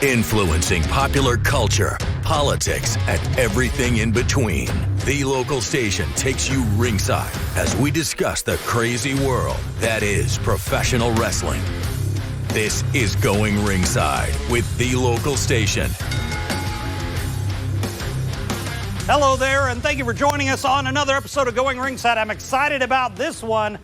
Influencing popular culture, politics, and everything in between. The local station takes you ringside as we discuss the crazy world that is professional wrestling. This is Going Ringside with the local station. Hello there, and thank you for joining us on another episode of Going Ringside. I'm excited about this one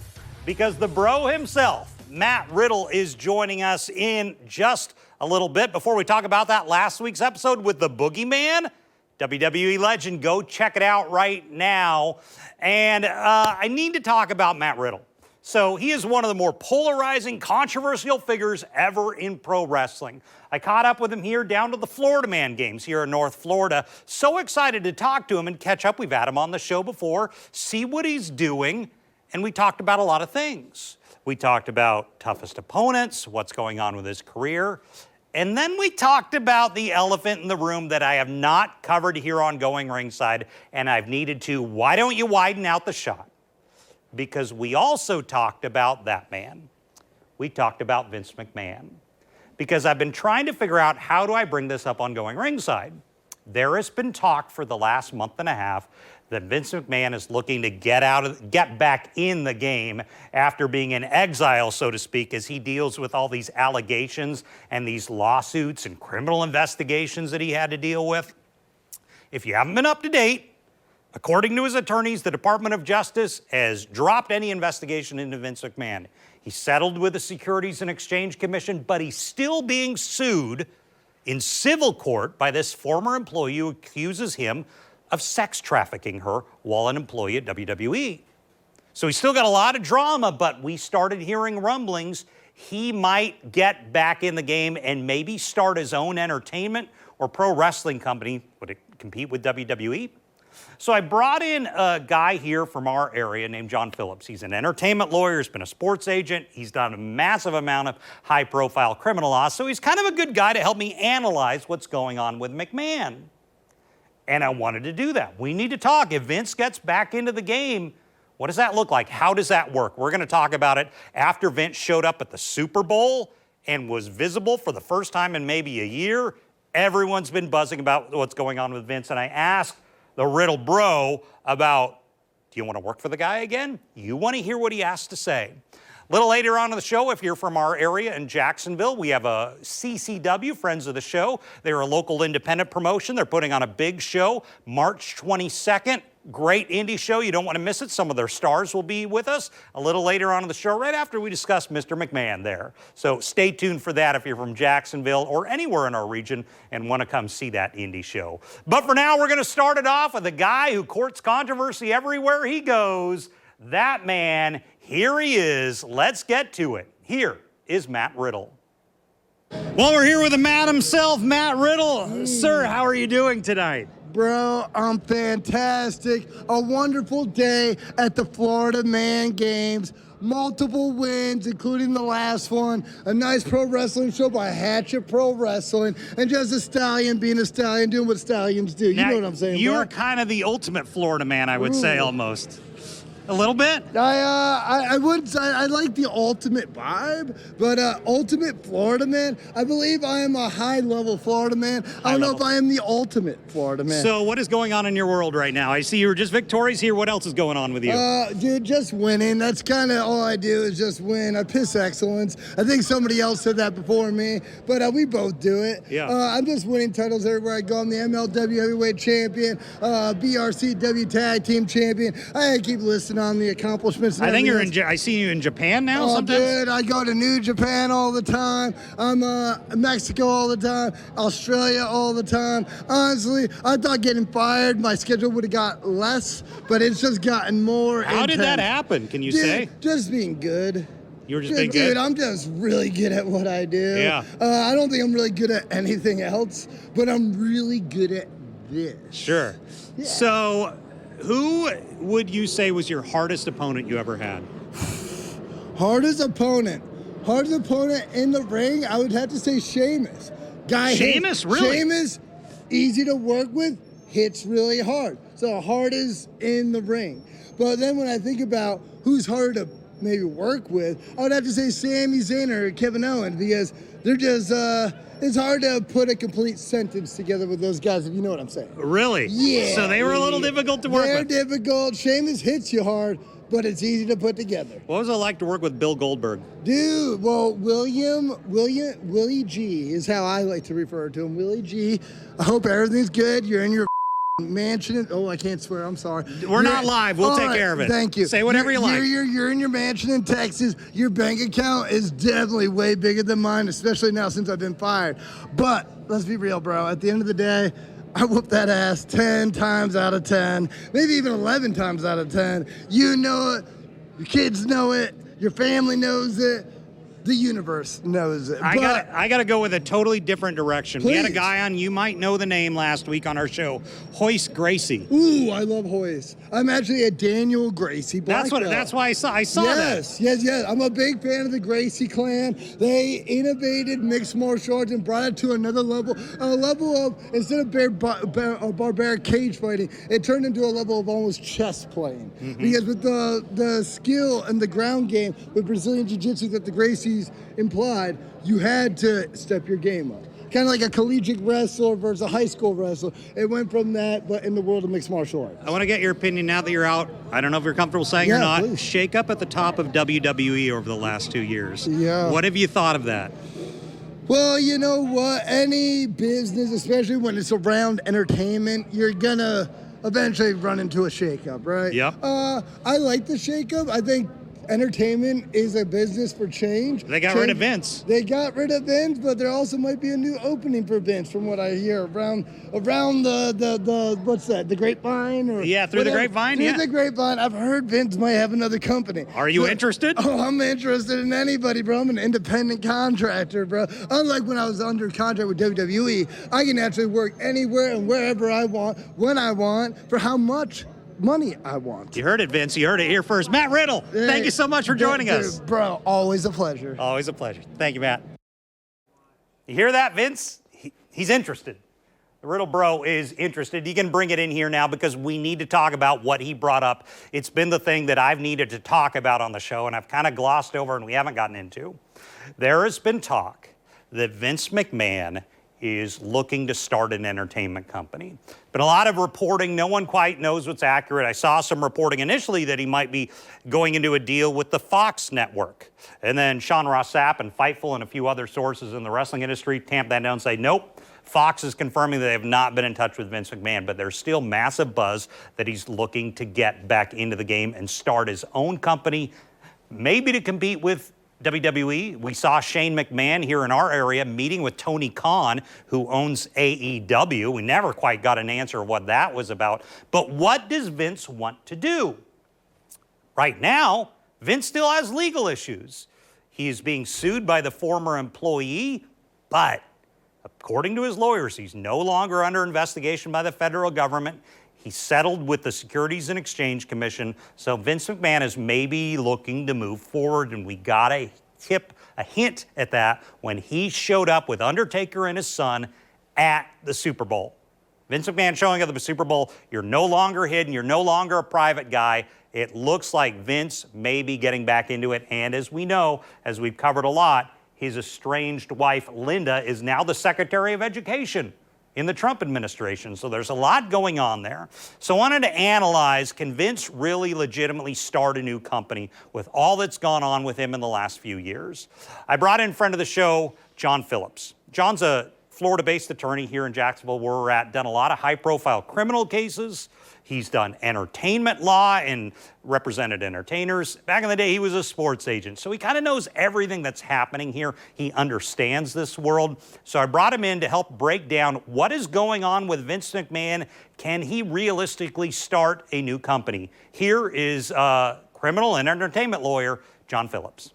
because the bro himself, Matt Riddle, is joining us in just a little bit. Before we talk about that last week's episode with the Boogeyman, WWE legend, go check it out right now. And I need to talk about Matt Riddle. So he is one of the more polarizing, controversial figures ever in pro wrestling. I caught up with him here down to the Florida Man games here in North Florida. So excited to talk to him and catch up. We've had him on the show before, see what he's doing, and we talked about a lot of things. We talked about toughest opponents, what's going on with his career, and then we talked about the elephant in the room that I have not covered here on Going Ringside, and I've needed to. Why don't you widen out the shot? Because we also talked about that man. We talked about Vince McMahon. Because I've been trying to figure out how do I bring this up on Going Ringside. There has been talk for the last month and a half that Vince McMahon is looking to get back in the game after being in exile, so to speak, as he deals with all these allegations and these lawsuits and criminal investigations that he had to deal with. If you haven't been up to date, according to his attorneys, the Department of Justice has dropped any investigation into Vince McMahon. He settled with the Securities and Exchange Commission, but he's still being sued in civil court by this former employee who accuses him of sex trafficking her while an employee at WWE. So he's still got a lot of drama, but we started hearing rumblings he might get back in the game and maybe start his own entertainment or pro wrestling company. Would it compete with WWE? So I brought in a guy here from our area named John Phillips. He's an entertainment lawyer, he's been a sports agent, he's done a massive amount of high-profile criminal law, so he's kind of a good guy to help me analyze what's going on with McMahon. And I wanted to do that. We need to talk. If Vince gets back into the game, what does that look like? How does that work? We're going to talk about it after Vince showed up at the Super Bowl and was visible for the first time in maybe a year. Everyone's been buzzing about what's going on with Vince, and I asked the Riddle bro about, do you want to work for the guy again? You want to hear what he has to say. A little later on in the show, if you're from our area in Jacksonville, we have a CCW, Friends of the Show. They're a local independent promotion. They're putting on a big show March 22nd. Great indie show. You don't want to miss it. Some of their stars will be with us a little later on in the show, right after we discuss Mr. McMahon there. So stay tuned for that if you're from Jacksonville or anywhere in our region and want to come see that indie show. But for now, we're going to start it off with a guy who courts controversy everywhere he goes. That man, here he is. Let's get to it. Here is Matt Riddle. Well, we're here with the man himself, Matt Riddle. Sir, how are you doing tonight? Bro, I'm fantastic. A wonderful day at the Florida Man Games. Multiple wins, including the last one. A nice pro wrestling show by Hatchet Pro Wrestling. And just a stallion being a stallion, doing what stallions do. You know what I'm saying, You're kind of the ultimate Florida man, I would say, almost. A little bit? I wouldn't say I like the ultimate vibe, but ultimate Florida man, I believe I am a high-level Florida man. I don't know if I am the ultimate Florida man. So what is going on in your world right now? I see you were just victorious here. What else is going on with you? Dude, just winning. That's kind of all I do is just win. I piss excellence. I think somebody else said that before me, but we both do it. Yeah. I'm just winning titles everywhere I go. I'm the MLW Heavyweight Champion, BRCW Tag Team Champion. I keep listening on the accomplishments. I think I see you in Japan now sometimes. Dude, I go to New Japan all the time. I'm Mexico all the time. Australia all the time. Honestly, I thought getting fired, my schedule would have got less, but it's just gotten more intense. How did that happen? Can you say? Just being good. You were just being good? Dude, I'm just really good at what I do. Yeah. I don't think I'm really good at anything else, but I'm really good at this. Sure. Yeah. So, who would you say was your hardest opponent you ever had? Hardest opponent in the ring, I would have to say Sheamus. Sheamus, really? Sheamus, easy to work with, hits really hard. So hard is in the ring. But then when I think about who's hard to maybe work with, I would have to say Sami Zayn or Kevin Owens, because they're just it's hard to put a complete sentence together with those guys, if you know what I'm saying. Really? Yeah. So they were a little difficult to work with. They're difficult. Sheamus hits you hard, but it's easy to put together. What was it like to work with Bill Goldberg? Dude, well, Willie G is how I like to refer to him. Willie G, I hope everything's good. You're in your mansion. Oh, I can't swear. I'm sorry. We're not live. We'll take care of it. Thank you. Say whatever you like. You're in your mansion in Texas. Your bank account is definitely way bigger than mine, especially now since I've been fired. But let's be real, bro. At the end of the day, I whoop that ass 10 times out of 10, maybe even 11 times out of 10. You know it. Your kids know it. Your family knows it. The universe knows it. I gotta go with a totally different direction. Please. We had a guy on, you might know the name, last week on our show, Hoist Gracie. Ooh, I love Hoist. I'm actually a Daniel Gracie black belt. That's why I saw that. Yes. I'm a big fan of the Gracie clan. They innovated mixed martial arts and brought it to another level. A level of, instead of barbaric cage fighting, it turned into a level of almost chess playing. Mm-hmm. Because with the skill and the ground game with Brazilian Jiu-Jitsu that the Gracies implied, you had to step your game up. Kind of like a collegiate wrestler versus a high school wrestler. It went from that, but in the world of mixed martial arts. I want to get your opinion now that you're out. I don't know if you're comfortable saying or not. Please. Shake up at the top of WWE over the last 2 years. Yeah. What have you thought of that? Well, you know what? Any business, especially when it's around entertainment, you're gonna eventually run into a shakeup, right? Yep. I like the shakeup. I think entertainment is a business for change. They got rid of Vince. They got rid of Vince, but there also might be a new opening for Vince, from what I hear around the what's that? The grapevine, or through the grapevine. Through the grapevine, I've heard Vince might have another company. Are you interested? Oh, I'm interested in anybody, bro. I'm an independent contractor, bro. Unlike when I was under contract with WWE, I can actually work anywhere and wherever I want, when I want, for how much money I want. You heard it, Vince. You heard it here first. Matt Riddle, thank you so much for joining us. Bro, always a pleasure. Always a pleasure. Thank you, Matt. You hear that, Vince? He's interested. The Riddle bro is interested. You can bring it in here now because we need to talk about what he brought up. It's been the thing that I've needed to talk about on the show, and I've kind of glossed over and we haven't gotten into. There has been talk that Vince McMahon is looking to start an entertainment company. Been a lot of reporting. No one quite knows what's accurate. I saw some reporting initially that he might be going into a deal with the Fox network. And then Sean Ross Sapp and Fightful and a few other sources in the wrestling industry tamp that down and say, nope, Fox is confirming that they have not been in touch with Vince McMahon, but there's still massive buzz that he's looking to get back into the game and start his own company, maybe to compete with WWE. We saw Shane McMahon here in our area meeting with Tony Khan, who owns AEW. We never quite got an answer of what that was about. But what does Vince want to do? Right now, Vince still has legal issues. He is being sued by the former employee, but according to his lawyers, he's no longer under investigation by the federal government. He settled with the Securities and Exchange Commission, so Vince McMahon is maybe looking to move forward, and we got a hint at that when he showed up with Undertaker and his son at the Super Bowl. Vince McMahon showing up at the Super Bowl, you're no longer hidden, you're no longer a private guy. It looks like Vince may be getting back into it, and as we know, as we've covered a lot, his estranged wife, Linda, is now the Secretary of Education in the Trump administration. So there's a lot going on there. So I wanted to analyze, can Vince really legitimately start a new company with all that's gone on with him in the last few years? I brought in friend of the show, John Phillips. John's a Florida-based attorney here in Jacksonville, where we're at, done a lot of high-profile criminal cases. He's done entertainment law and represented entertainers. Back in the day, he was a sports agent. So he kind of knows everything that's happening here. He understands this world. So I brought him in to help break down what is going on with Vince McMahon. Can he realistically start a new company? Here is criminal and entertainment lawyer, John Phillips.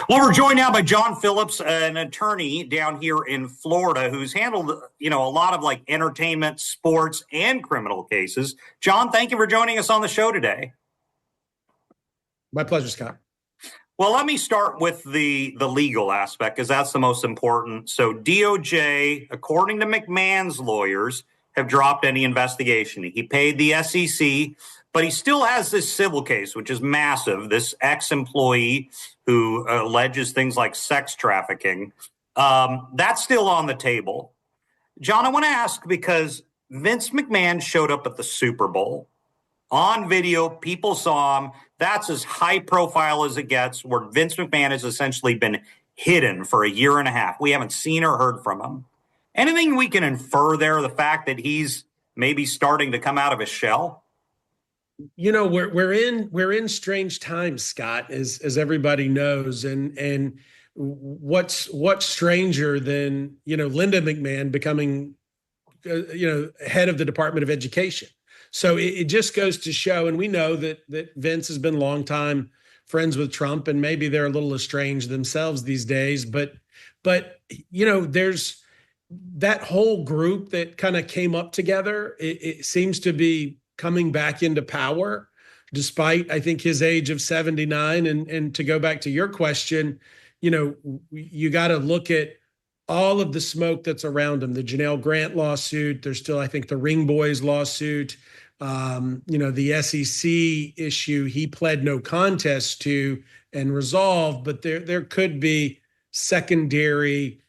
Well, we're joined now by John Phillips, an attorney down here in Florida who's handled, a lot of like entertainment, sports, and criminal cases. John, thank you for joining us on the show today. My pleasure, Scott. Well, let me start with the legal aspect, because that's the most important. So DOJ, according to McMahon's lawyers, have dropped any investigation. He paid the SEC, but he still has this civil case, which is massive. This ex-employee who alleges things like sex trafficking. That's still on the table. John, I want to ask because Vince McMahon showed up at the Super Bowl. On video, people saw him. That's as high profile as it gets, where Vince McMahon has essentially been hidden for a year and a half. We haven't seen or heard from him. Anything we can infer there, the fact that he's maybe starting to come out of his shell? You know, we're in strange times, Scott, as everybody knows, and what's stranger than, you know, Linda McMahon becoming head of the Department of Education. So it just goes to show, and we know that Vince has been longtime friends with Trump, and maybe they're a little estranged themselves these days. But you know, there's that whole group that kind of came up together. It seems to be coming back into power, despite, I think, his age of 79. And to go back to your question, you know, you got to look at all of the smoke that's around him. The Janelle Grant lawsuit. There's still, I think, the Ring Boys lawsuit. You know, the SEC issue he pled no contest to and resolved, but there could be secondary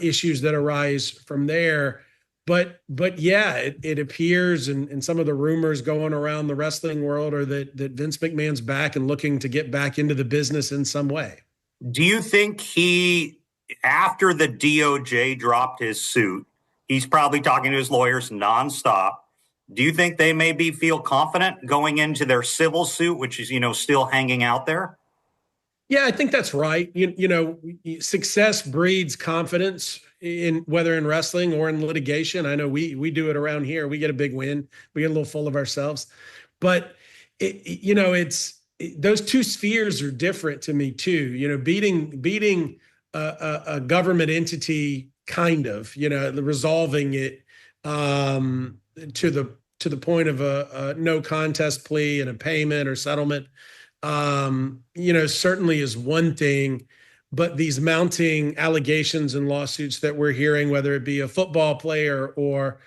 issues that arise from there. But yeah, it appears, and some of the rumors going around the wrestling world are that Vince McMahon's back and looking to get back into the business in some way. Do you think after the DOJ dropped his suit, he's probably talking to his lawyers nonstop? Do you think they maybe feel confident going into their civil suit, which is, you know, still hanging out there? Yeah, I think that's right. You know, success breeds confidence, in whether in wrestling or in litigation. I know we do it around here. We get a big win. We get a little full of ourselves. But, you know, those two spheres are different to me, too. You know, beating a government entity, kind of, you know, resolving it to the point of a no contest plea and a payment or settlement, you know, certainly is one thing. But these mounting allegations and lawsuits that we're hearing, whether it be a football player or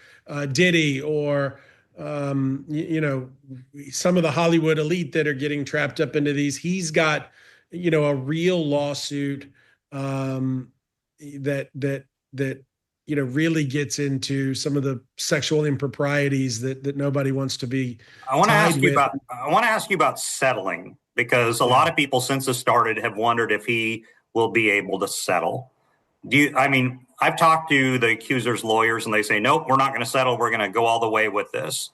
Diddy or, you know, some of the Hollywood elite that are getting trapped up into these, he's got, you know, a real lawsuit that you know, really gets into some of the sexual improprieties that nobody wants to be. I want to ask you about settling, because a lot of people since it started have wondered if he will be able to settle. I've talked to the accuser's lawyers and they say, nope, we're not going to settle. We're going to go all the way with this.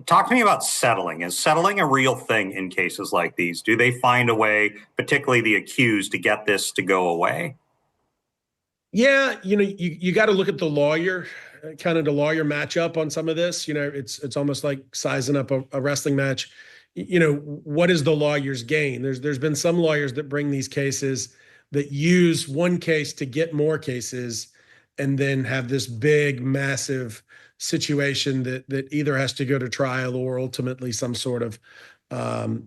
Talk to me about settling. Is settling a real thing in cases like these? Do they find a way, particularly the accused, to get this to go away? Yeah, you know, you got to look at the lawyer matchup on some of this. You know, it's almost like sizing up a wrestling match. You know, what is the lawyer's gain? There's been some lawyers that bring these cases that use one case to get more cases, and then have this big, massive situation that either has to go to trial or ultimately some sort of,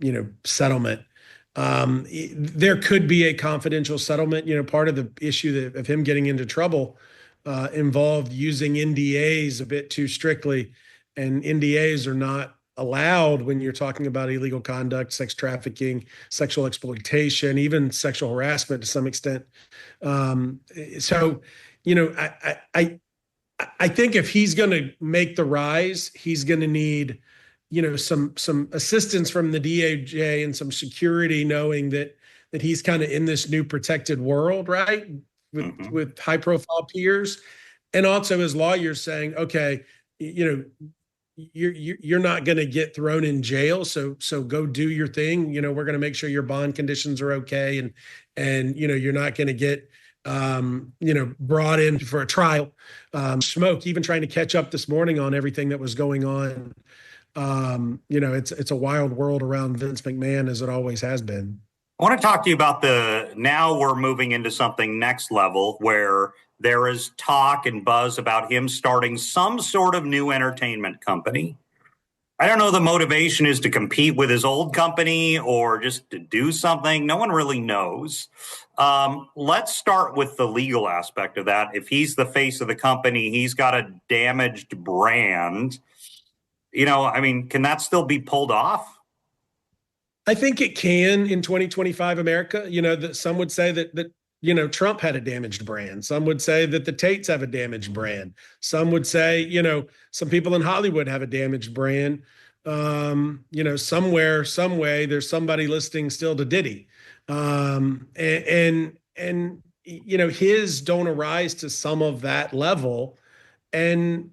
you know, settlement. There could be a confidential settlement. You know, part of the issue of him getting into trouble involved using NDAs a bit too strictly, and NDAs are not allowed when you're talking about illegal conduct, sex trafficking, sexual exploitation, even sexual harassment to some extent. So, you know, I think if he's going to make the rise, he's going to need, you know, some assistance from the DOJ and some security, knowing that he's kind of in this new protected world, right? With high profile peers, and also his lawyers saying, okay, you know, you're not going to get thrown in jail, so go do your thing. You know, we're going to make sure your bond conditions are okay, and you know, you're not going to get you know, brought in for a trial. Smoke, even trying to catch up this morning on everything that was going on. You know, it's a wild world around Vince McMahon, as it always has been. I want to talk to you about now we're moving into something next level, where there is talk and buzz about him starting some sort of new entertainment company. I don't know, the motivation is to compete with his old company or just to do something. No one really knows. Let's start with the legal aspect of that. If he's the face of the company, he's got a damaged brand. You know, I mean, can that still be pulled off? I think it can in 2025 America. You know, that some would say that Trump had a damaged brand. Some would say that the Tates have a damaged brand. Some would say, some people in Hollywood have a damaged brand. Somewhere, some way, there's somebody listening still to Diddy. His don't arise to some of that level. And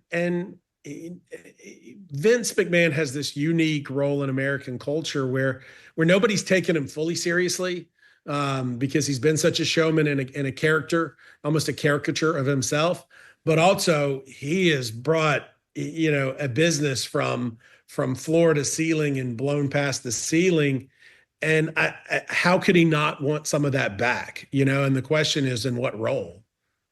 Vince McMahon has this unique role in American culture where nobody's taken him fully seriously, because he's been such a showman and a character, almost a caricature of himself. But also he has brought, a business from floor to ceiling and blown past the ceiling. And how could he not want some of that back? And the question is, in what role?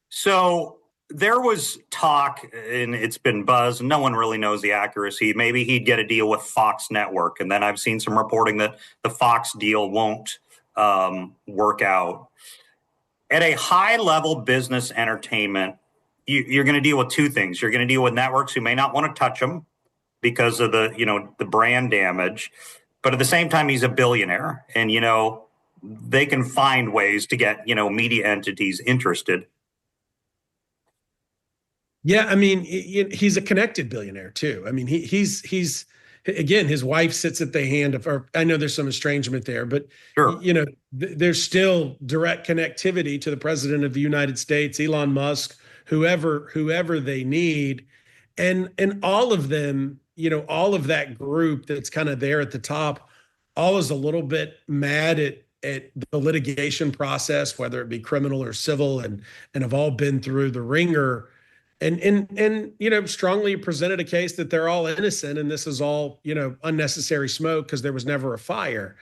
So there was talk, and it's been buzz, and no one really knows the accuracy. Maybe he'd get a deal with Fox Network. And then I've seen some reporting that the Fox deal won't work out. At a high-level business entertainment, you're going to deal with two things. You're going to deal with networks who may not want to touch him because of the brand damage. But at the same time, he's a billionaire, and, they can find ways to get, media entities interested. Yeah, I mean, he's a connected billionaire too. I mean, he's again, his wife sits at the hand of, or I know there's some estrangement there, but sure. There's still direct connectivity to the president of the United States, Elon Musk, whoever they need, and all of them, all of that group that's kind of there at the top, all is a little bit mad at the litigation process, whether it be criminal or civil, and have all been through the ringer. And strongly presented a case that they're all innocent and this is all, unnecessary smoke because there was never a fire.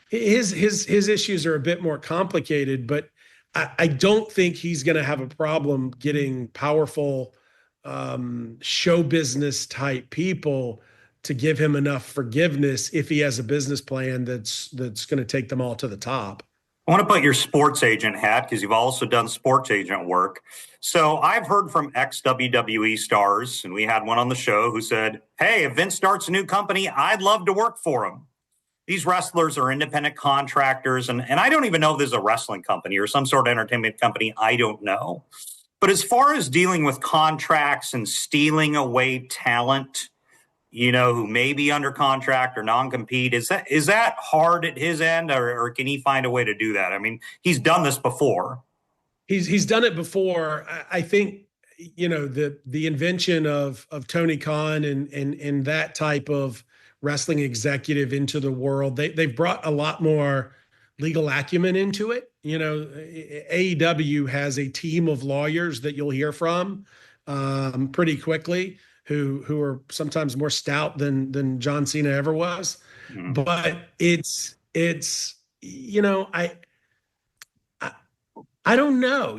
His issues are a bit more complicated, but I don't think he's going to have a problem getting powerful show business type people to give him enough forgiveness if he has a business plan that's going to take them all to the top. I want to put your sports agent hat, because you've also done sports agent work. So I've heard from ex-WWE stars, and we had one on the show who said, hey, if Vince starts a new company, I'd love to work for him. These wrestlers are independent contractors, and I don't even know if there's a wrestling company or some sort of entertainment company. I don't know. But as far as dealing with contracts and stealing away talent, who may be under contract or non-compete, is that hard at his end, or can he find a way to do that? I mean, he's done this before. He's done it before. I think, the invention of Tony Khan and that type of wrestling executive into the world, they've brought a lot more legal acumen into it. AEW has a team of lawyers that you'll hear from pretty quickly, who are sometimes more stout than John Cena ever was. Mm-hmm. But it's I don't know.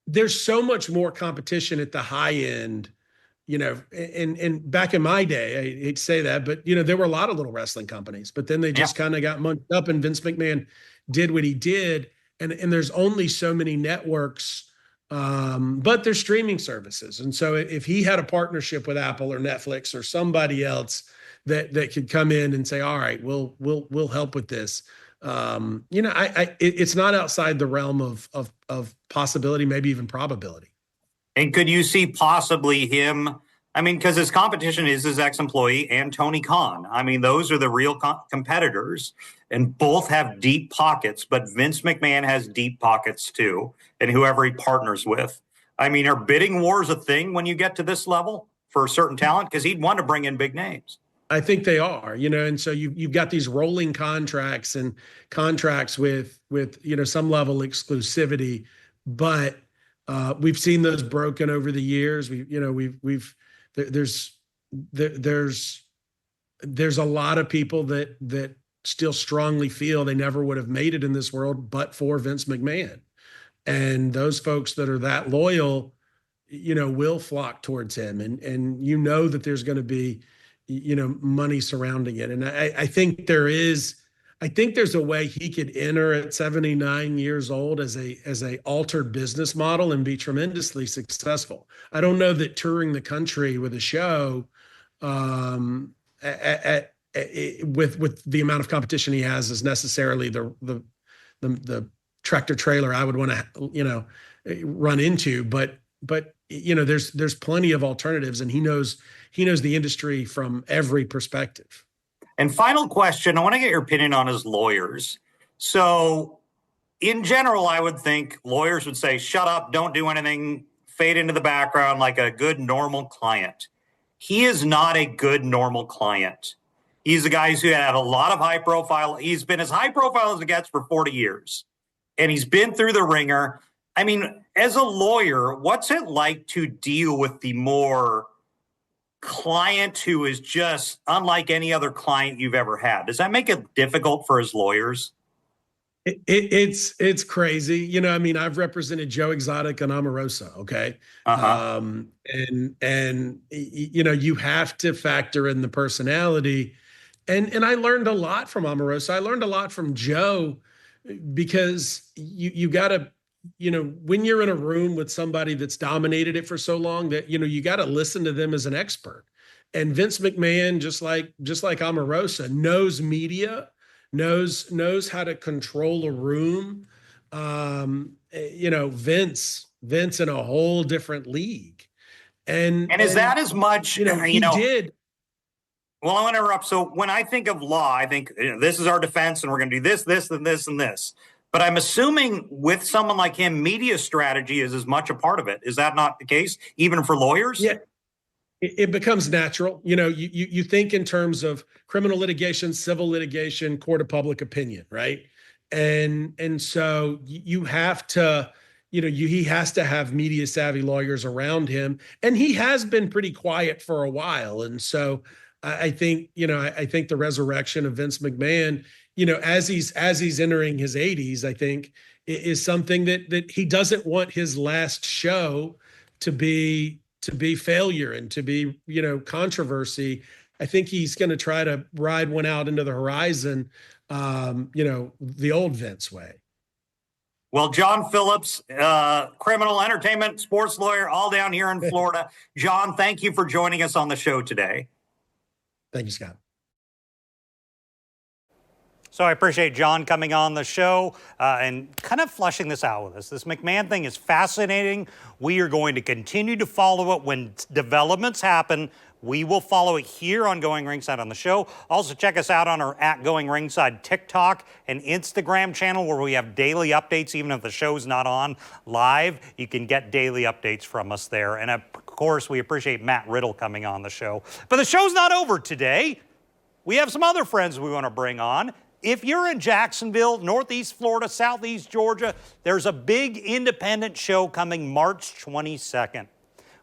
There's so much more competition at the high end, and back in my day, I hate to say that, but there were a lot of little wrestling companies, but then they just kind of got munched up, and Vince McMahon did what he did. And there's only so many networks, but there's streaming services. And so if he had a partnership with Apple or Netflix or somebody else that could come in and say, all right, we'll help with this. It's not outside the realm of possibility, maybe even probability. And could you see possibly him? I mean, because his competition is his ex-employee and Tony Khan. I mean, those are the real competitors, and both have deep pockets, but Vince McMahon has deep pockets too, and whoever he partners with. I mean, are bidding wars a thing when you get to this level for a certain talent? Because he'd want to bring in big names. I think they are, and so you've got these rolling contracts and contracts with some level exclusivity, but we've seen those broken over the years. There's a lot of people that still strongly feel they never would have made it in this world but for Vince McMahon, and those folks that are that loyal, will flock towards him, and that there's going to be money surrounding it. And I think there's a way he could enter at 79 years old as a altered business model and be tremendously successful. I don't know that touring the country with a show with the amount of competition he has is necessarily the the tractor trailer I would want to, run into. But there's plenty of alternatives, and he knows the industry from every perspective. And final question, I want to get your opinion on his lawyers. So in general, I would think lawyers would say, shut up, don't do anything, fade into the background like a good, normal client. He is not a good, normal client. He's a guy who had a lot of high profile. He's been as high profile as it gets for 40 years. And he's been through the ringer. I mean, as a lawyer, what's it like to deal with the more client who is just unlike any other client you've ever had? Does that make it difficult for his lawyers? It's crazy. I've represented Joe Exotic and Omarosa. Okay. And you have to factor in the personality. And I learned a lot from Omarosa. I learned a lot from Joe, because you got to, when you're in a room with somebody that's dominated it for so long, that, you got to listen to them as an expert. And Vince McMahon, just like Omarosa, knows media, knows how to control a room. Vince in a whole different league. And is that as much, he did. Well, I want to interrupt. So when I think of law, I think this is our defense and we're going to do this, this, and this, and this. But I'm assuming with someone like him, media strategy is as much a part of it. Is that not the case, even for lawyers? Yeah, it becomes natural. You think in terms of criminal litigation, civil litigation, court of public opinion, right? And so you have to, he has to have media savvy lawyers around him. And he has been pretty quiet for a while. And so I think the resurrection of Vince McMahon, as he's entering his 80s, I think is something that he doesn't want his last show to be failure and to be, controversy. I think he's going to try to ride one out into the horizon, the old Vince way. Well, John Phillips, criminal, entertainment, sports lawyer, all down here in Florida. John, thank you for joining us on the show today. Thank you, Scott. So I appreciate John coming on the show and kind of flushing this out with us. This McMahon thing is fascinating. We are going to continue to follow it when developments happen. We will follow it here on Going Ringside on the show. Also, check us out on our @Going Ringside TikTok and Instagram channel, where we have daily updates. Even if the show's not on live, you can get daily updates from us there. And of course, we appreciate Matt Riddle coming on the show. But the show's not over today. We have some other friends we want to bring on. If you're in Jacksonville, Northeast Florida, Southeast Georgia, there's a big independent show coming March 22nd.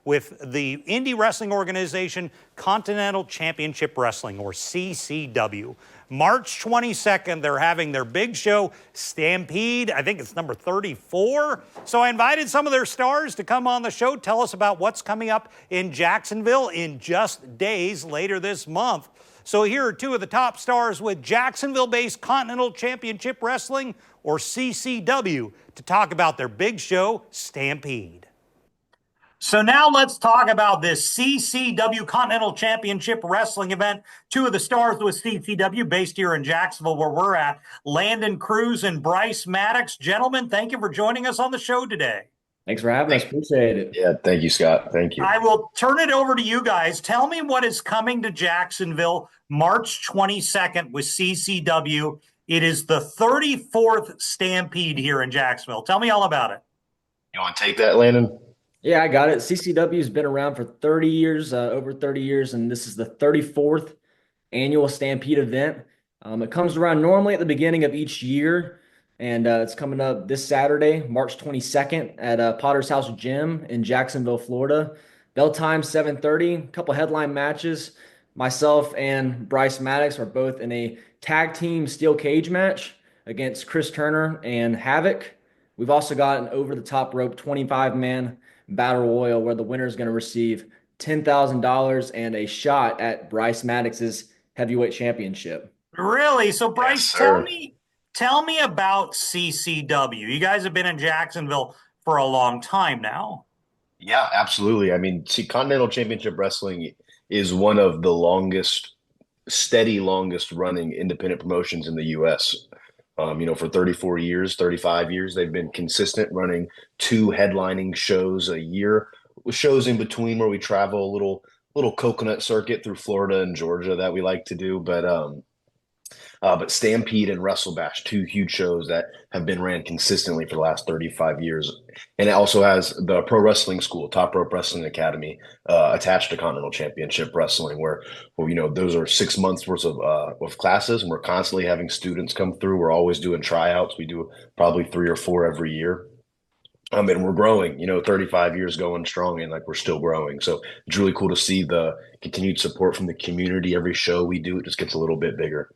With the indie wrestling organization Continental Championship Wrestling, or CCW. March 22nd, they're having their big show, Stampede. I think it's number 34. So I invited some of their stars to come on the show, tell us about what's coming up in Jacksonville in just days later this month. So here are two of the top stars with Jacksonville-based Continental Championship Wrestling, or CCW, to talk about their big show, Stampede. So now let's talk about this CCW Continental Championship Wrestling event. Two of the stars with CCW based here in Jacksonville, where we're at, Landon Cruz and Bryce Maddox. Gentlemen, thank you for joining us on the show today. Thanks for having us. Appreciate it. Yeah, thank you, Scott. Thank you. I will turn it over to you guys. Tell me what is coming to Jacksonville March 22nd with CCW. It is the 34th Stampede here in Jacksonville. Tell me all about it. You want to take that, Landon? Yeah, I got it. CCW has been around for 30 years, over 30 years, and this is the 34th annual Stampede event. It comes around normally at the beginning of each year, and it's coming up this Saturday, March 22nd at Potter's House Gym in Jacksonville, Florida. Bell time 7:30, a couple headline matches. Myself and Bryce Maddox are both in a tag team steel cage match against Chris Turner and Havoc. We've also got an over-the-top rope 25-man battle royal where the winner is going to receive $10,000 and a shot at Bryce Maddox's heavyweight championship. Really? So, Bryce, Yes, tell me about CCW. You guys have been in Jacksonville for a long time now. Yeah, absolutely. I mean, Continental Championship Wrestling is one of the longest running independent promotions in the U.S. For 34 years, 35 years, they've been consistent, running 2 headlining shows a year, with shows in between where we travel a little coconut circuit through Florida and Georgia that we like to do. But Stampede and Wrestle Bash, 2 huge shows that have been ran consistently for the last 35 years. And it also has the Pro Wrestling School, Top Rope Wrestling Academy, attached to Continental Championship Wrestling, where those are 6 months worth of classes, and we're constantly having students come through. We're always doing tryouts. We do probably 3 or 4 every year. And we're growing, 35 years going strong, and like we're still growing. So it's really cool to see the continued support from the community. Every show we do, it just gets a little bit bigger.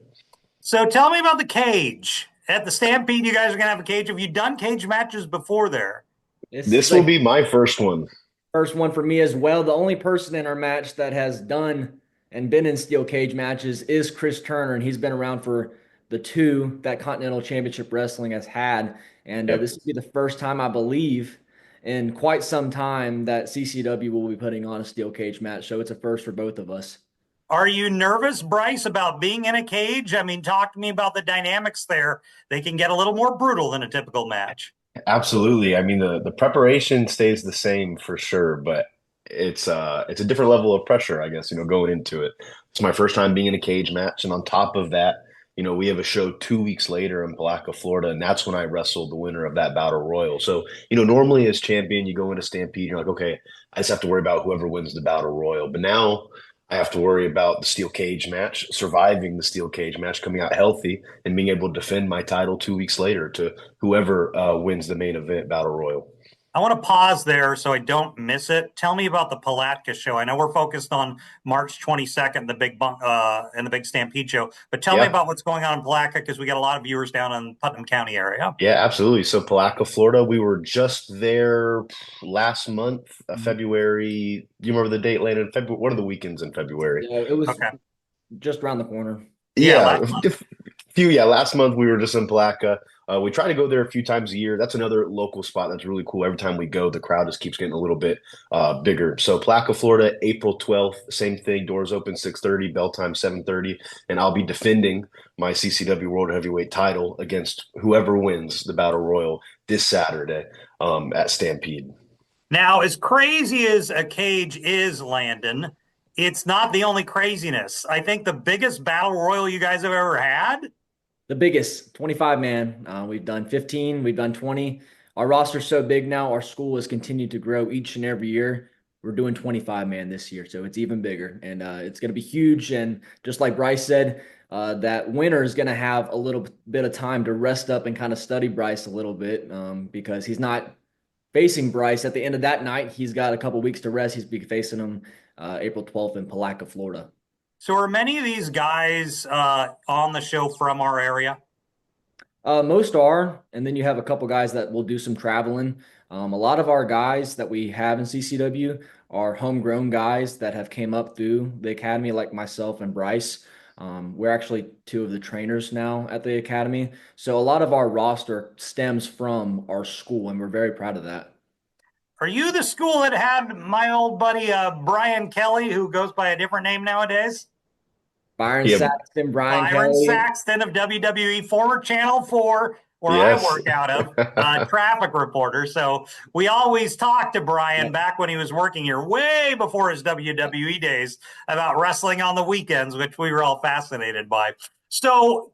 So tell me about the cage. At the Stampede, you guys are going to have a cage. Have you done cage matches before there? This will be my first one. First one for me as well. The only person in our match that has done and been in steel cage matches is Chris Turner, and he's been around for the 2 that Continental Championship Wrestling has had. And this will be the first time, I believe, in quite some time that CCW will be putting on a steel cage match. So it's a first for both of us. Are you nervous, Bryce, about being in a cage? I mean, talk to me about the dynamics there. They can get a little more brutal than a typical match. Absolutely. I mean, the preparation stays the same for sure, but it's a different level of pressure, I guess, going into it. It's my first time being in a cage match. And on top of that, we have a show 2 weeks later in Palatka, Florida, and that's when I wrestled the winner of that battle royal. So, normally as champion, you go into Stampede, you're like, okay, I just have to worry about whoever wins the battle royal. But now I have to worry about the steel cage match, surviving the steel cage match, coming out healthy, and being able to defend my title 2 weeks later to whoever wins the main event battle royal. I want to pause there so I don't miss it. Tell me about the Palatka show. I know we're focused on March 22nd, the big Stampede show, but tell me about what's going on in Palatka, because we got a lot of viewers down in Putnam County area. Yeah, absolutely. So Palatka, Florida, we were just there last month, February. Do you remember the date landed in February? What are the weekends in February? Yeah, it was just around the corner. Last month we were just in Palatka. We try to go there a few times a year. That's another local spot that's really cool. Every time we go, the crowd just keeps getting a little bit bigger. So Palatka, Florida, April 12th, same thing. Doors open 6:30, bell time 7:30, and I'll be defending my CCW World Heavyweight title against whoever wins the Battle Royal this Saturday at Stampede. Now, as crazy as a cage is, Landon, it's not the only craziness. I think the biggest Battle Royal you guys have ever had? The biggest, 25-man. We've done 15. We've done 20. Our roster's so big now. Our school has continued to grow each and every year. We're doing 25-man this year, so it's even bigger. And it's going to be huge. And just like Bryce said, that winner is going to have a little bit of time to rest up and kind of study Bryce a little bit because he's not facing Bryce at the end of that night. He's got a couple weeks to rest. He's be facing him April 12th in Palatka, Florida. So are many of these guys on the show from our area? Most are, and then you have a couple guys that will do some traveling. A lot of our guys that we have in CCW are homegrown guys that have came up through the academy, like myself and Bryce. We're actually 2 of the trainers now at the academy. So a lot of our roster stems from our school, and we're very proud of that. Are you the school that had my old buddy Brian Kelly, who goes by a different name nowadays? Byron Saxton, Brian Kelly. Saxton of WWE, former Channel 4, where I work out of, traffic reporter. So we always talked to Brian back when he was working here, way before his WWE days, about wrestling on the weekends, which we were all fascinated by. So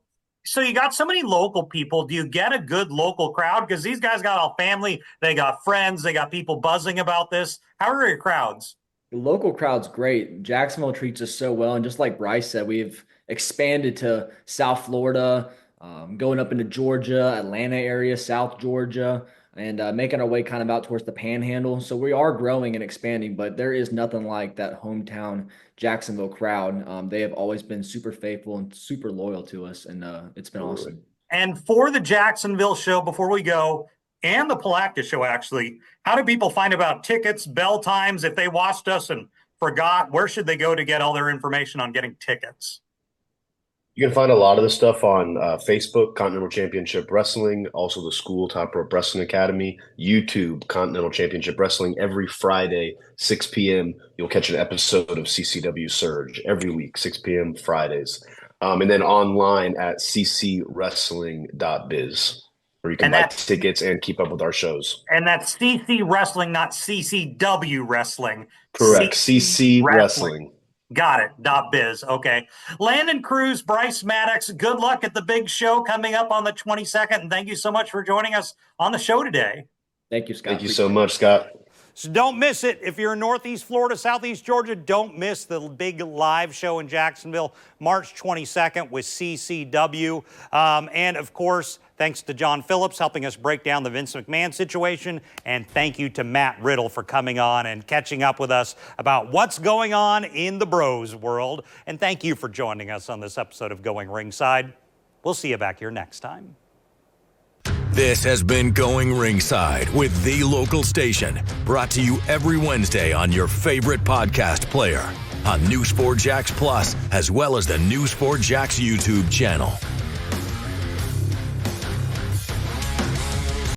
you got so many local people. Do you get a good local crowd? Because these guys got a family, they got friends, they got people buzzing about this. How are your crowds? The local crowd's great. Jacksonville treats us so well. And just like Bryce said, we've expanded to South Florida, going up into Georgia, Atlanta area, South Georgia, and making our way kind of out towards the Panhandle. So we are growing and expanding, but there is nothing like that hometown Jacksonville crowd. They have always been super faithful and super loyal to us, and it's been awesome. And for the Jacksonville show, before we go, and the Palatka show, actually, how do people find about tickets, bell times? If they watched us and forgot, where should they go to get all their information on getting tickets? You can find a lot of the stuff on Facebook, Continental Championship Wrestling, also the school, Top Rope Wrestling Academy, YouTube, Continental Championship Wrestling. Every Friday, 6 p.m., you'll catch an episode of CCW Surge every week, 6 p.m. Fridays. And then online at ccwrestling.biz, where you can buy tickets and keep up with our shows. And that's CC Wrestling, not CCW Wrestling. Correct. CC Wrestling. Got it. .biz. Okay. Landon Cruz, Bryce Maddox, good luck at the big show coming up on the 22nd. And thank you so much for joining us on the show today. Thank you, Scott. Thank you so much, Scott. So don't miss it. If you're in Northeast Florida, Southeast Georgia, don't miss the big live show in Jacksonville, March 22nd with CCW. And, of course, thanks to John Phillips helping us break down the Vince McMahon situation. And thank you to Matt Riddle for coming on and catching up with us about what's going on in the bros world. And thank you for joining us on this episode of Going Ringside. We'll see you back here next time. This has been Going Ringside with The Local Station, brought to you every Wednesday on your favorite podcast player, on News4Jax Plus, as well as the News4Jax YouTube channel.